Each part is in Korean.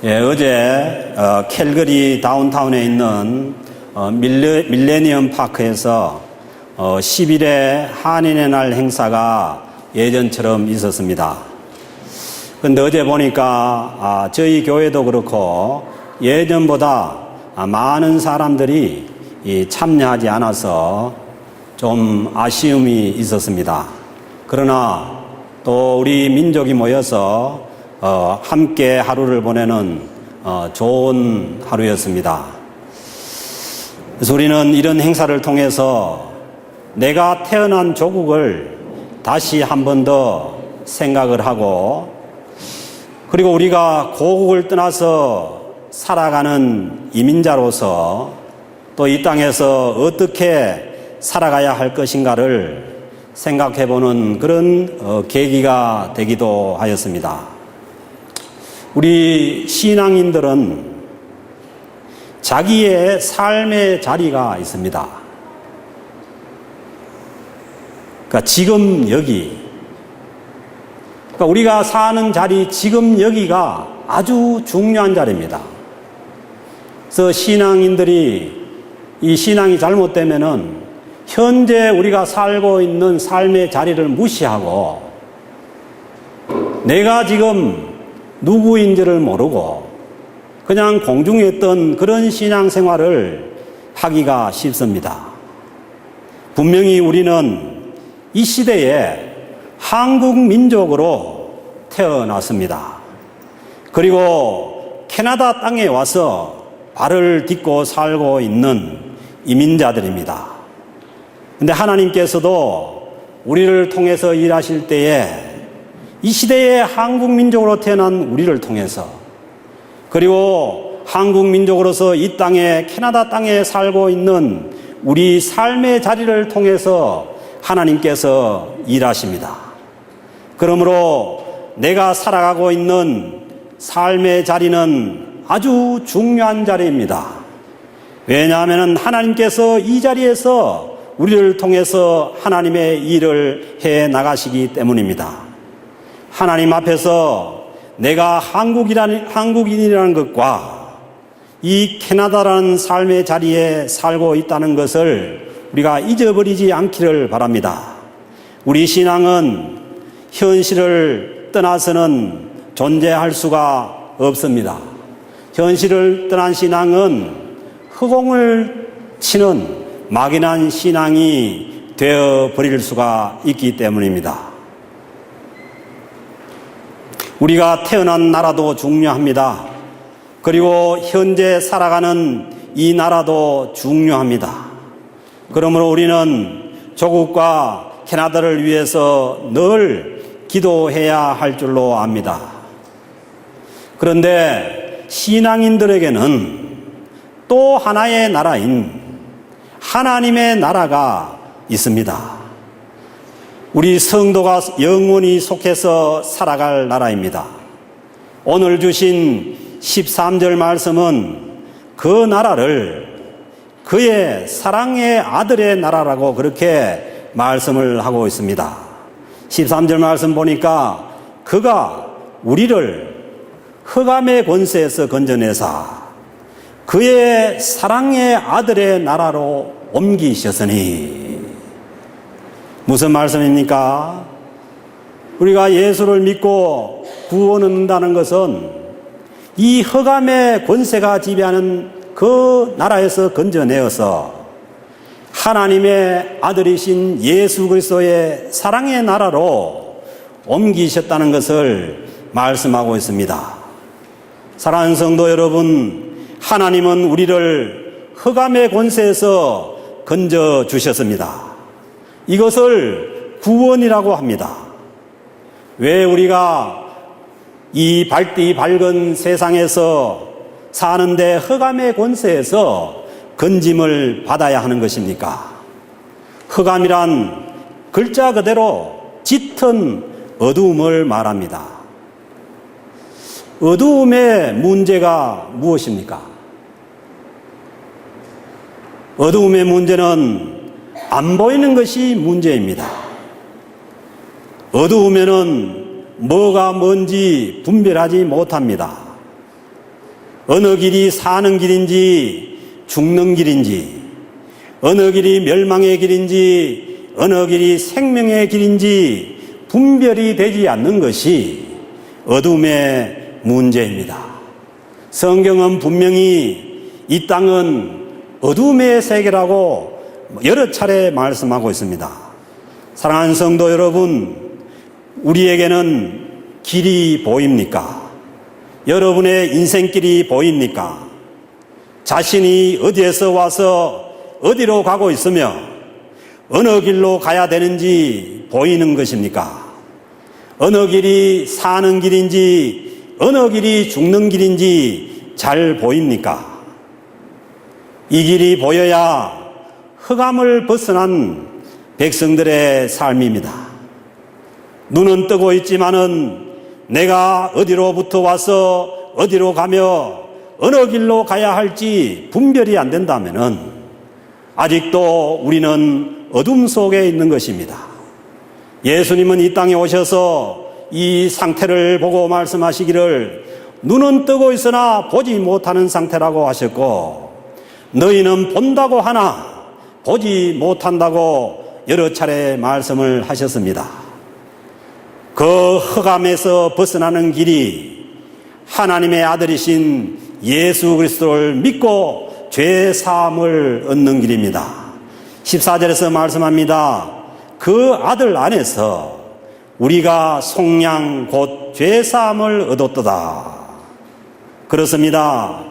어제 캘거리 다운타운에 있는 밀레니엄 파크에서 10일에 한인의 날 행사가 예전처럼 있었습니다. 그런데 어제 보니까 저희 교회도 그렇고 예전보다 많은 사람들이 참여하지 않아서 좀 아쉬움이 있었습니다. 그러나 또 우리 민족이 모여서 함께 하루를 보내는 좋은 하루였습니다. 그래서 우리는 이런 행사를 통해서 내가 태어난 조국을 다시 한 번 더 생각을 하고, 그리고 우리가 고국을 떠나서 살아가는 이민자로서 또 이 땅에서 어떻게 살아가야 할 것인가를 생각해보는 그런 계기가 되기도 하였습니다. 우리 신앙인들은 자기의 삶의 자리가 있습니다. 그러니까 지금 여기, 그러니까 우리가 사는 자리, 지금 여기가 아주 중요한 자리입니다. 그래서 신앙인들이 이 신앙이 잘못되면은 현재 우리가 살고 있는 삶의 자리를 무시하고 내가 지금 누구인지를 모르고 그냥 공중에 있던 그런 신앙생활을 하기가 쉽습니다. 분명히 우리는 이 시대에 한국 민족으로 태어났습니다. 그리고 캐나다 땅에 와서 발을 딛고 살고 있는 이민자들입니다. 그런데 하나님께서도 우리를 통해서 일하실 때에 이 시대의 한국 민족으로 태어난 우리를 통해서, 그리고 한국 민족으로서 이 땅에, 캐나다 땅에 살고 있는 우리 삶의 자리를 통해서 하나님께서 일하십니다. 그러므로 내가 살아가고 있는 삶의 자리는 아주 중요한 자리입니다. 왜냐하면 하나님께서 이 자리에서 우리를 통해서 하나님의 일을 해 나가시기 때문입니다. 하나님 앞에서 내가 한국인이라는 것과 이 캐나다라는 삶의 자리에 살고 있다는 것을 우리가 잊어버리지 않기를 바랍니다. 우리 신앙은 현실을 떠나서는 존재할 수가 없습니다. 현실을 떠난 신앙은 허공을 치는 막연한 신앙이 되어버릴 수가 있기 때문입니다. 우리가 태어난 나라도 중요합니다. 그리고 현재 살아가는 이 나라도 중요합니다. 그러므로 우리는 조국과 캐나다를 위해서 늘 기도해야 할 줄로 압니다. 그런데 신앙인들에게는 또 하나의 나라인 하나님의 나라가 있습니다. 우리 성도가 영원히 속해서 살아갈 나라입니다. 오늘 주신 13절 말씀은 그 나라를 그의 사랑의 아들의 나라라고 그렇게 말씀을 하고 있습니다. 13절 말씀 보니까 그가 우리를 흑암의 권세에서 건져내사 그의 사랑의 아들의 나라로 옮기셨으니, 무슨 말씀입니까? 우리가 예수를 믿고 구원 얻는다는 것은 이 흑암의 권세가 지배하는 그 나라에서 건져내어서 하나님의 아들이신 예수 그리스도의 사랑의 나라로 옮기셨다는 것을 말씀하고 있습니다. 사랑하는 성도 여러분, 하나님은 우리를 흑암의 권세에서 건져주셨습니다. 이것을 구원이라고 합니다. 왜 우리가 이 밝은 세상에서 사는데 흑암의 권세에서 건짐을 받아야 하는 것입니까? 흑암이란 글자 그대로 짙은 어두움을 말합니다. 어두움의 문제가 무엇입니까? 어두움의 문제는 안 보이는 것이 문제입니다. 어두우면은 뭐가 뭔지 분별하지 못합니다. 어느 길이 사는 길인지 죽는 길인지, 어느 길이 멸망의 길인지 어느 길이 생명의 길인지 분별이 되지 않는 것이 어둠의 문제입니다. 성경은 분명히 이 땅은 어둠의 세계라고 여러 차례 말씀하고 있습니다. 사랑하는 성도 여러분, 우리에게는 길이 보입니까? 여러분의 인생길이 보입니까? 자신이 어디에서 와서 어디로 가고 있으며 어느 길로 가야 되는지 보이는 것입니까? 어느 길이 사는 길인지 어느 길이 죽는 길인지 잘 보입니까? 이 길이 보여야 흑암을 벗어난 백성들의 삶입니다. 눈은 뜨고 있지만은 내가 어디로부터 와서 어디로 가며 어느 길로 가야 할지 분별이 안 된다면은 아직도 우리는 어둠 속에 있는 것입니다. 예수님은 이 땅에 오셔서 이 상태를 보고 말씀하시기를 눈은 뜨고 있으나 보지 못하는 상태라고 하셨고, 너희는 본다고 하나 보지 못한다고 여러 차례 말씀을 하셨습니다. 그 흑암에서 벗어나는 길이 하나님의 아들이신 예수 그리스도를 믿고 죄 사함을 얻는 길입니다. 14절에서 말씀합니다. 그 아들 안에서 우리가 속량 곧 죄 사함을 얻었도다. 그렇습니다.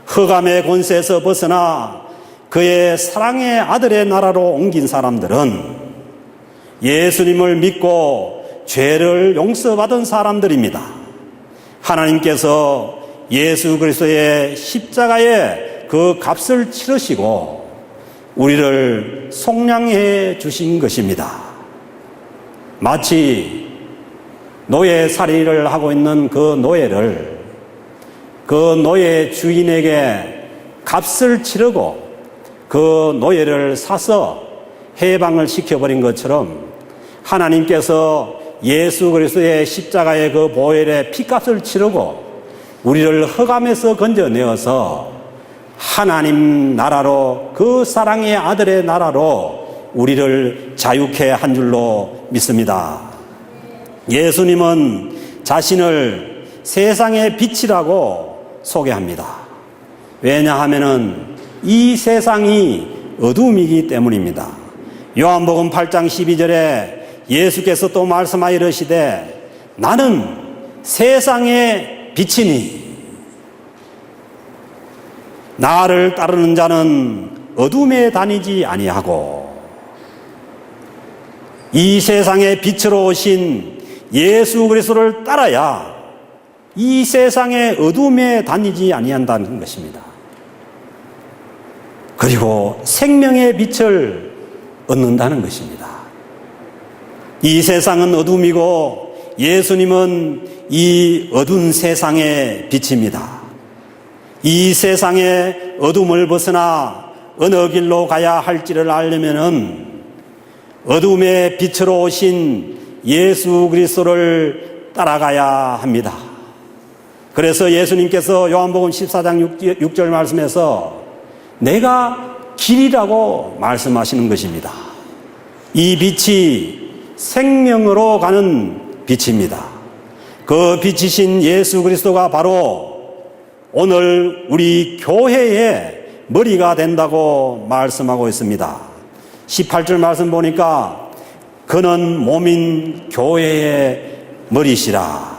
흑암의 권세에서 벗어나 그의 사랑의 아들의 나라로 옮긴 사람들은 예수님을 믿고 죄를 용서받은 사람들입니다. 하나님께서 예수 그리스도의 십자가에 그 값을 치르시고 우리를 속량해 주신 것입니다. 마치 노예살이를 하고 있는 그 노예를 그 노예 주인에게 값을 치르고 그 노예를 사서 해방을 시켜버린 것처럼 하나님께서 예수 그리스도의 십자가의 그 보혈의 피값을 치르고 우리를 흑암에서 건져내어서 하나님 나라로, 그 사랑의 아들의 나라로 우리를 자유케 한 줄로 믿습니다. 예수님은 자신을 세상의 빛이라고 소개합니다. 왜냐하면은 이 세상이 어둠이기 때문입니다. 요한복음 8장 12절에 예수께서 또 말씀하여 이르시되 나는 세상의 빛이니 나를 따르는 자는 어둠에 다니지 아니하고, 이 세상의 빛으로 오신 예수 그리스도를 따라야 이 세상의 어둠에 다니지 아니한다는 것입니다. 그리고 생명의 빛을 얻는다는 것입니다. 이 세상은 어둠이고 예수님은 이 어두운 세상의 빛입니다. 이 세상의 어둠을 벗어나 어느 길로 가야 할지를 알려면은 어둠의 빛으로 오신 예수 그리스도를 따라가야 합니다. 그래서 예수님께서 요한복음 14장 6절 말씀에서 내가 길이라고 말씀하시는 것입니다. 이 빛이 생명으로 가는 빛입니다. 그 빛이신 예수 그리스도가 바로 오늘 우리 교회의 머리가 된다고 말씀하고 있습니다. 18절 말씀 보니까 그는 몸인 교회의 머리시라.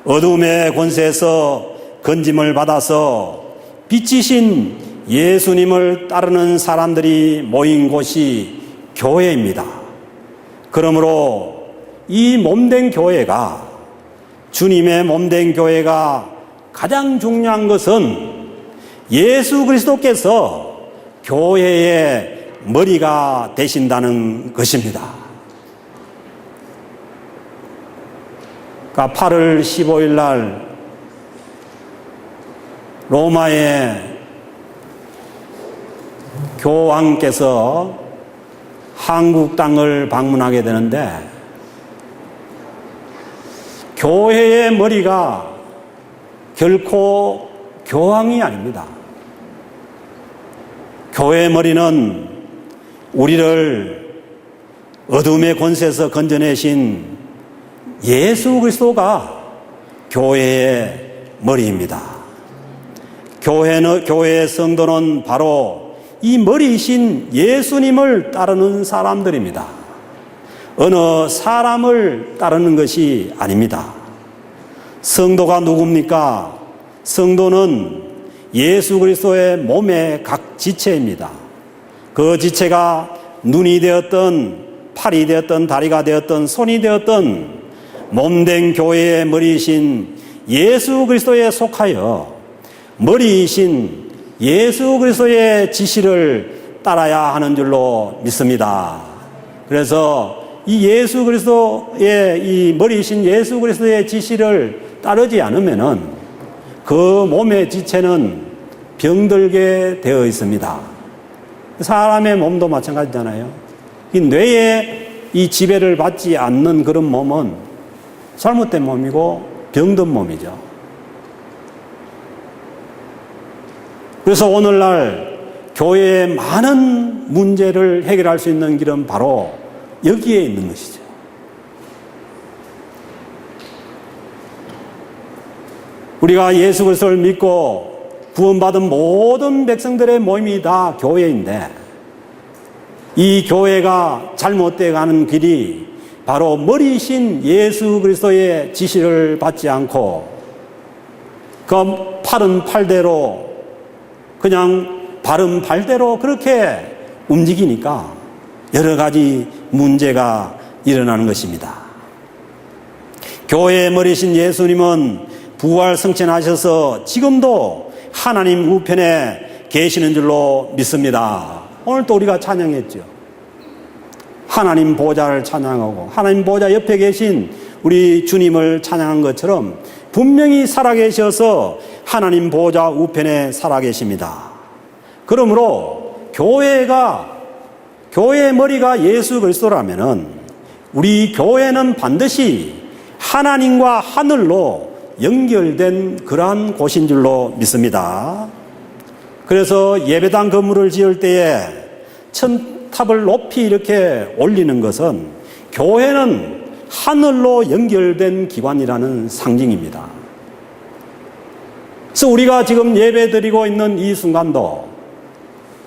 어둠의 권세에서 건짐을 받아서 빛이신 예수님을 따르는 사람들이 모인 곳이 교회입니다. 그러므로 이 몸된 교회가, 주님의 몸된 교회가 가장 중요한 것은 예수 그리스도께서 교회의 머리가 되신다는 것입니다. 그러니까 8월 15일 날 로마의 교황께서 한국 땅을 방문하게 되는데 교회의 머리가 결코 교황이 아닙니다. 교회의 머리는 우리를 어둠의 권세에서 건져내신 예수 그리스도가 교회의 머리입니다. 교회의 성도는 바로 이 머리이신 예수님을 따르는 사람들입니다. 어느 사람을 따르는 것이 아닙니다. 성도가 누굽니까? 성도는 예수 그리스도의 몸의 각 지체입니다. 그 지체가 눈이 되었던, 팔이 되었던, 다리가 되었던, 손이 되었던 몸된 교회의 머리이신 예수 그리스도에 속하여 머리이신 예수 그리스도의 지시를 따라야 하는 줄로 믿습니다. 그래서 이 예수 그리스도의 이 머리이신 예수 그리스도의 지시를 따르지 않으면은 그 몸의 지체는 병들게 되어 있습니다. 사람의 몸도 마찬가지잖아요. 이 뇌에 이 지배를 받지 않는 그런 몸은 잘못된 몸이고 병든 몸이죠. 그래서 오늘날 교회의 많은 문제를 해결할 수 있는 길은 바로 여기에 있는 것이죠. 우리가 예수 그리스도를 믿고 구원받은 모든 백성들의 모임이 다 교회인데 이 교회가 잘못되어 가는 길이 바로 머리이신 예수 그리스도의 지시를 받지 않고 그 팔은 팔대로 그냥 발은 발대로 그렇게 움직이니까 여러 가지 문제가 일어나는 것입니다. 교회의 머리신 예수님은 부활 승천하셔서 지금도 하나님 우편에 계시는 줄로 믿습니다. 오늘 또 우리가 찬양했죠. 하나님 보좌를 찬양하고 하나님 보좌 옆에 계신 우리 주님을 찬양한 것처럼 분명히 살아계셔서 하나님 보좌 우편에 살아계십니다. 그러므로 교회의 머리가 예수 그리스도라면은 우리 교회는 반드시 하나님과 하늘로 연결된 그러한 곳인 줄로 믿습니다. 그래서 예배당 건물을 지을 때에 천탑을 높이 이렇게 올리는 것은 교회는 하늘로 연결된 기관이라는 상징입니다. 그래서 우리가 지금 예배 드리고 있는 이 순간도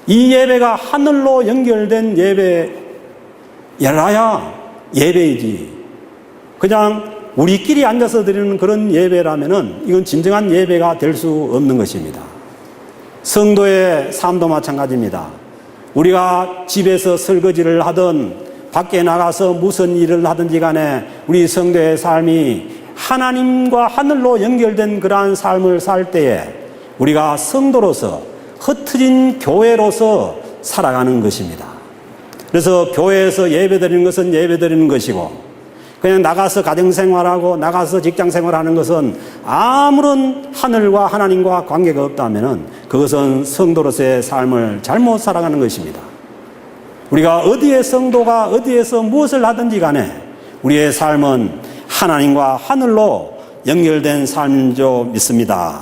이 예배가 하늘로 연결된 예배라야 예배이지. 그냥 우리끼리 앉아서 드리는 그런 예배라면은 이건 진정한 예배가 될 수 없는 것입니다. 성도의 삶도 마찬가지입니다. 우리가 집에서 설거지를 하든 밖에 나가서 무슨 일을 하든지 간에 우리 성도의 삶이 하나님과 하늘로 연결된 그러한 삶을 살 때에 우리가 성도로서 흩어진 교회로서 살아가는 것입니다. 그래서 교회에서 예배드리는 것은 예배드리는 것이고 그냥 나가서 가정생활하고 나가서 직장생활하는 것은 아무런 하늘과 하나님과 관계가 없다면 그것은 성도로서의 삶을 잘못 살아가는 것입니다. 우리가 어디에 성도가 어디에서 무엇을 하든지 간에 우리의 삶은 하나님과 하늘로 연결된 삶인 줄 믿습니다.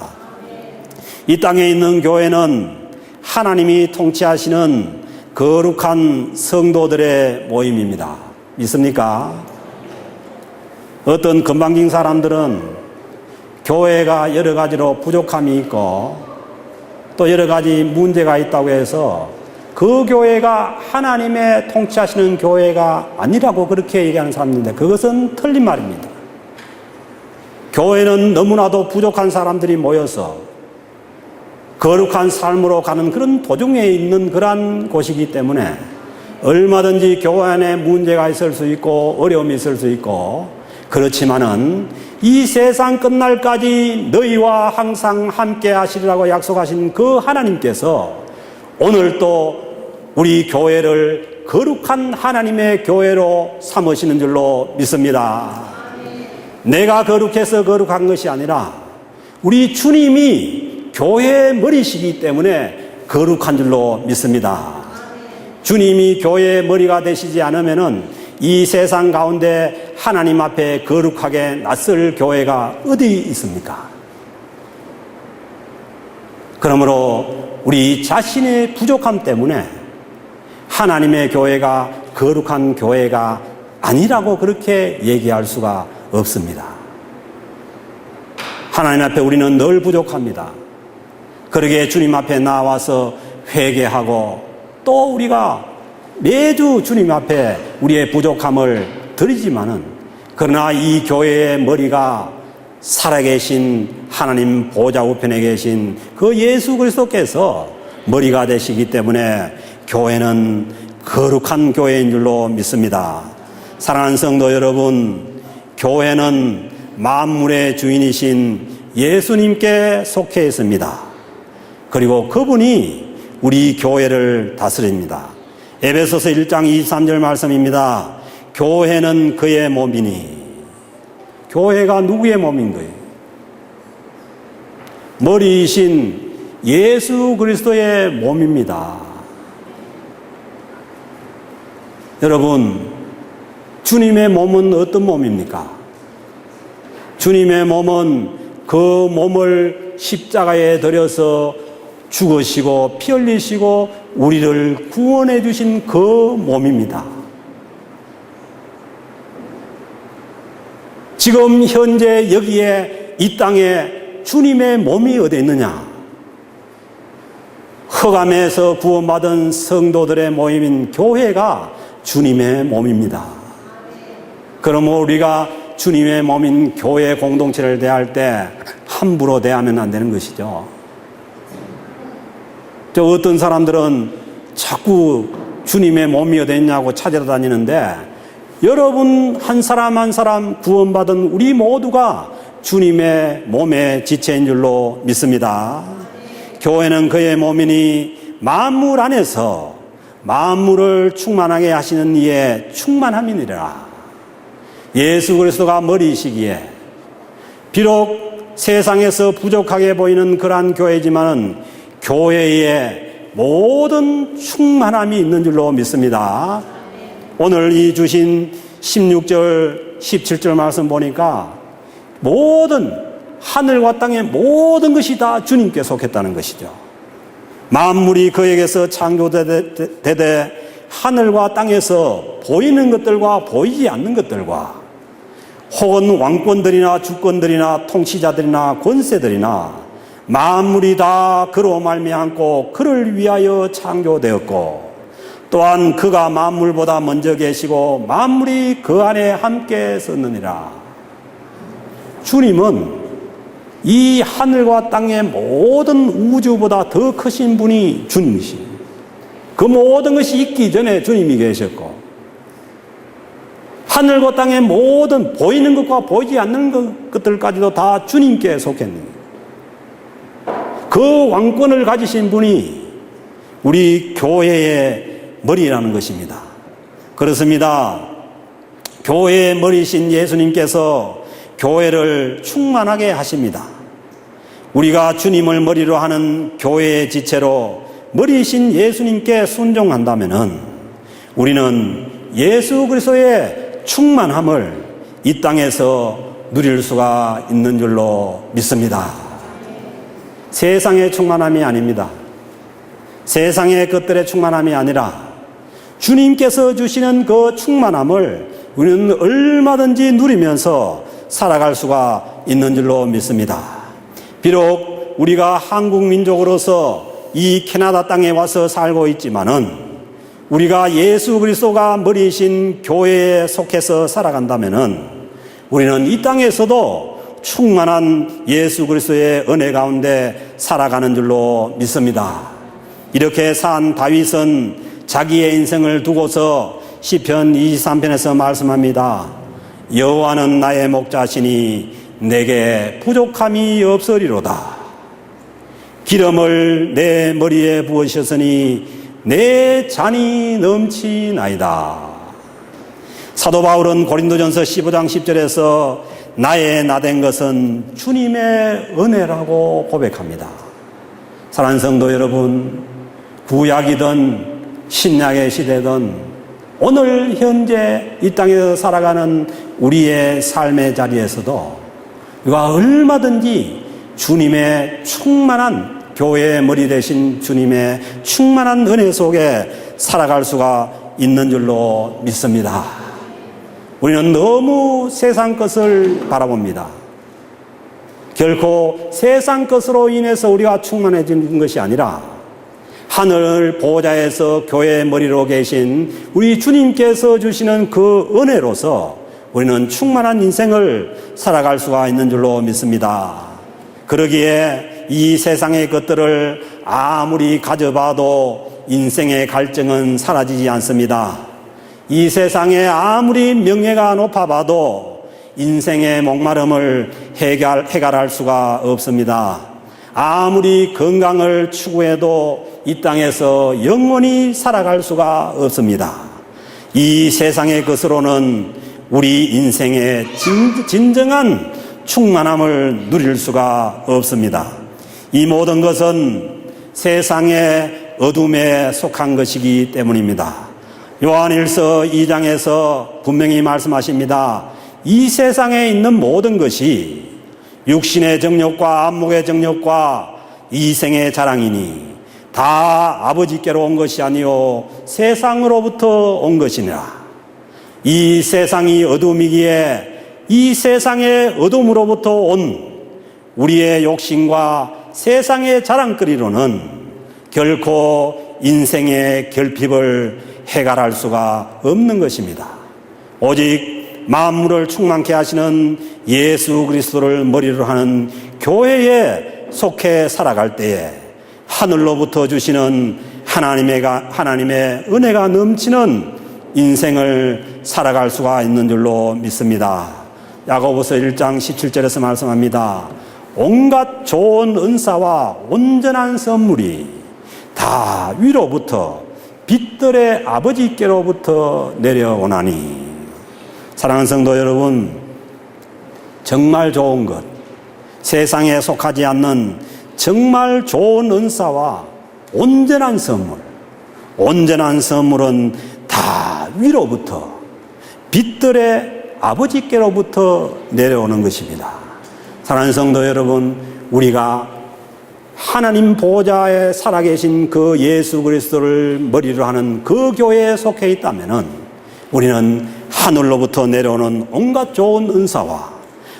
이 땅에 있는 교회는 하나님이 통치하시는 거룩한 성도들의 모임입니다. 믿습니까? 어떤 건방진 사람들은 교회가 여러 가지로 부족함이 있고 또 여러 가지 문제가 있다고 해서 그 교회가 하나님의 통치하시는 교회가 아니라고 그렇게 얘기하는 사람인데 그것은 틀린 말입니다. 교회는 너무나도 부족한 사람들이 모여서 거룩한 삶으로 가는 그런 도중에 있는 그러한 곳이기 때문에 얼마든지 교회 안에 문제가 있을 수 있고 어려움이 있을 수 있고 그렇지만은 이 세상 끝날까지 너희와 항상 함께 하시리라고 약속하신 그 하나님께서 오늘 또 우리 교회를 거룩한 하나님의 교회로 삼으시는 줄로 믿습니다. 내가 거룩해서 거룩한 것이 아니라 우리 주님이 교회의 머리시기 때문에 거룩한 줄로 믿습니다. 주님이 교회의 머리가 되시지 않으면은 이 세상 가운데 하나님 앞에 거룩하게 낯설 교회가 어디 있습니까? 그러므로 우리 자신의 부족함 때문에 하나님의 교회가 거룩한 교회가 아니라고 그렇게 얘기할 수가 없습니다. 하나님 앞에 우리는 늘 부족합니다. 그러기에 주님 앞에 나와서 회개하고 또 우리가 매주 주님 앞에 우리의 부족함을 드리지만은, 그러나 이 교회의 머리가 살아계신 하나님 보좌 우편에 계신 그 예수 그리스도께서 머리가 되시기 때문에 교회는 거룩한 교회인 줄로 믿습니다. 사랑하는 성도 여러분, 교회는 만물의 주인이신 예수님께 속해 있습니다. 그리고 그분이 우리 교회를 다스립니다. 에베소서 1장 23절 말씀입니다. 교회는 그의 몸이니. 교회가 누구의 몸인 거예요? 머리이신 예수 그리스도의 몸입니다. 여러분, 주님의 몸은 어떤 몸입니까? 주님의 몸은 그 몸을 십자가에 들여서 죽으시고 피 흘리시고 우리를 구원해 주신 그 몸입니다. 지금 현재 여기에 이 땅에 주님의 몸이 어디 있느냐? 흑암에서 구원받은 성도들의 모임인 교회가 주님의 몸입니다. 그러므로 우리가 주님의 몸인 교회 공동체를 대할 때 함부로 대하면 안 되는 것이죠. 어떤 사람들은 자꾸 주님의 몸이 어디 있냐고 찾으러 다니는데, 여러분 한 사람 한 사람 구원받은 우리 모두가 주님의 몸의 지체인 줄로 믿습니다. 교회는 그의 몸이니 만물 안에서 만물을 충만하게 하시는 이의 충만함이니라. 예수 그리스도가 머리이시기에 비록 세상에서 부족하게 보이는 그러한 교회지만은 교회에 모든 충만함이 있는 줄로 믿습니다. 오늘 이 주신 16절, 17절 말씀 보니까 모든 하늘과 땅의 모든 것이 다 주님께 속했다는 것이죠. 만물이 그에게서 창조되되 하늘과 땅에서 보이는 것들과 보이지 않는 것들과 혹은 왕권들이나 주권들이나 통치자들이나 권세들이나 만물이 다 그로 말미암고 그를 위하여 창조되었고, 또한 그가 만물보다 먼저 계시고 만물이 그 안에 함께 섰느니라. 주님은 이 하늘과 땅의 모든 우주보다 더 크신 분이 주님이시. 그 모든 것이 있기 전에 주님이 계셨고, 하늘과 땅의 모든 보이는 것과 보이지 않는 것들까지도 다 주님께 속했는 거예요. 그 왕권을 가지신 분이 우리 교회의 머리라는 것입니다. 그렇습니다. 교회의 머리신 예수님께서 교회를 충만하게 하십니다. 우리가 주님을 머리로 하는 교회의 지체로 머리신 예수님께 순종한다면은 우리는 예수 그리스도의 충만함을 이 땅에서 누릴 수가 있는 줄로 믿습니다. 세상의 충만함이 아닙니다. 세상의 것들의 충만함이 아니라 주님께서 주시는 그 충만함을 우리는 얼마든지 누리면서 살아갈 수가 있는 줄로 믿습니다. 비록 우리가 한국 민족으로서 이 캐나다 땅에 와서 살고 있지만은 우리가 예수 그리스도가 머리이신 교회에 속해서 살아간다면은 우리는 이 땅에서도 충만한 예수 그리스도의 은혜 가운데 살아가는 줄로 믿습니다. 이렇게 산 다윗은 자기의 인생을 두고서 시편 23편에서 말씀합니다. 여호와는 나의 목자시니 내게 부족함이 없으리로다. 기름을 내 머리에 부으셨으니 내 잔이 넘치나이다. 사도 바울은 고린도전서 15장 10절에서 나의 나된 것은 주님의 은혜라고 고백합니다. 사랑하는 성도 여러분, 구약이든 신약의 시대든 오늘 현재 이 땅에서 살아가는 우리의 삶의 자리에서도 우리가 얼마든지 주님의 충만한 교회의 머리 대신 주님의 충만한 은혜 속에 살아갈 수가 있는 줄로 믿습니다. 우리는 너무 세상 것을 바라봅니다. 결코 세상 것으로 인해서 우리가 충만해지는 것이 아니라 하늘 보좌에서 교회의 머리로 계신 우리 주님께서 주시는 그 은혜로서 우리는 충만한 인생을 살아갈 수가 있는 줄로 믿습니다. 그러기에 이 세상의 것들을 아무리 가져봐도 인생의 갈증은 사라지지 않습니다. 이 세상에 아무리 명예가 높아봐도 인생의 목마름을 해결할 수가 없습니다. 아무리 건강을 추구해도 이 땅에서 영원히 살아갈 수가 없습니다. 이 세상의 것으로는 우리 인생의 진정한 충만함을 누릴 수가 없습니다. 이 모든 것은 세상의 어둠에 속한 것이기 때문입니다. 요한일서 2장에서 분명히 말씀하십니다. 이 세상에 있는 모든 것이 육신의 정욕과 안목의 정욕과 이생의 자랑이니 다 아버지께로 온 것이 아니요 세상으로부터 온 것이니라. 이 세상이 어둠이기에 이 세상의 어둠으로부터 온 우리의 욕심과 세상의 자랑거리로는 결코 인생의 결핍을 해결할 수가 없는 것입니다. 오직 만물을 충만케 하시는 예수 그리스도를 머리로 하는 교회에 속해 살아갈 때에 하늘로부터 주시는 하나님의 은혜가 넘치는 인생을 살아갈 수가 있는 줄로 믿습니다. 야고보서 1장 17절에서 말씀합니다. 온갖 좋은 은사와 온전한 선물이 다 위로부터 빛들의 아버지께로부터 내려오나니. 사랑하는 성도 여러분, 정말 좋은 것, 세상에 속하지 않는 정말 좋은 은사와 온전한 선물은 다 위로부터 빛들의 아버지께로부터 내려오는 것입니다. 사랑하는 성도 여러분, 우리가 하나님 보좌에 살아계신 그 예수 그리스도를 머리로 하는 그 교회에 속해 있다면은 우리는 하늘로부터 내려오는 온갖 좋은 은사와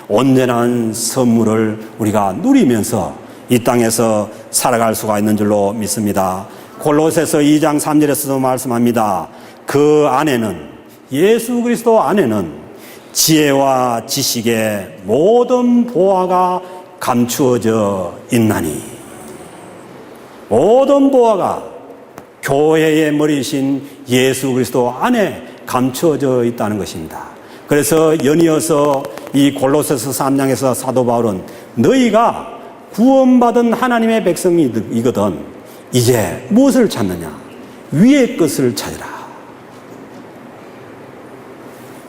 온전한 선물을 우리가 누리면서 이 땅에서 살아갈 수가 있는 줄로 믿습니다. 골로새서 2장 3절에서도 말씀합니다. 그 안에는, 예수 그리스도 안에는 지혜와 지식의 모든 보화가 감추어져 있나니. 모든 보화가 교회의 머리이신 예수 그리스도 안에 감추어져 있다는 것입니다. 그래서 연이어서 이 골로새서 3장에서 사도 바울은 너희가 구원받은 하나님의 백성이거든 이제 무엇을 찾느냐? 위의 것을 찾으라.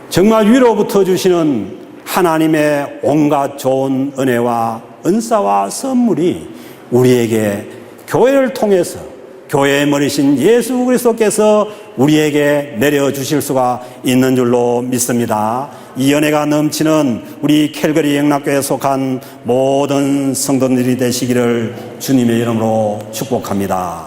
정말 위로부터 주시는 하나님의 온갖 좋은 은혜와 은사와 선물이 우리에게 교회를 통해서 교회의 머리신 예수 그리스도께서 우리에게 내려주실 수가 있는 줄로 믿습니다. 이 은혜가 넘치는 우리 캘거리 영락교회에 속한 모든 성도들이 되시기를 주님의 이름으로 축복합니다.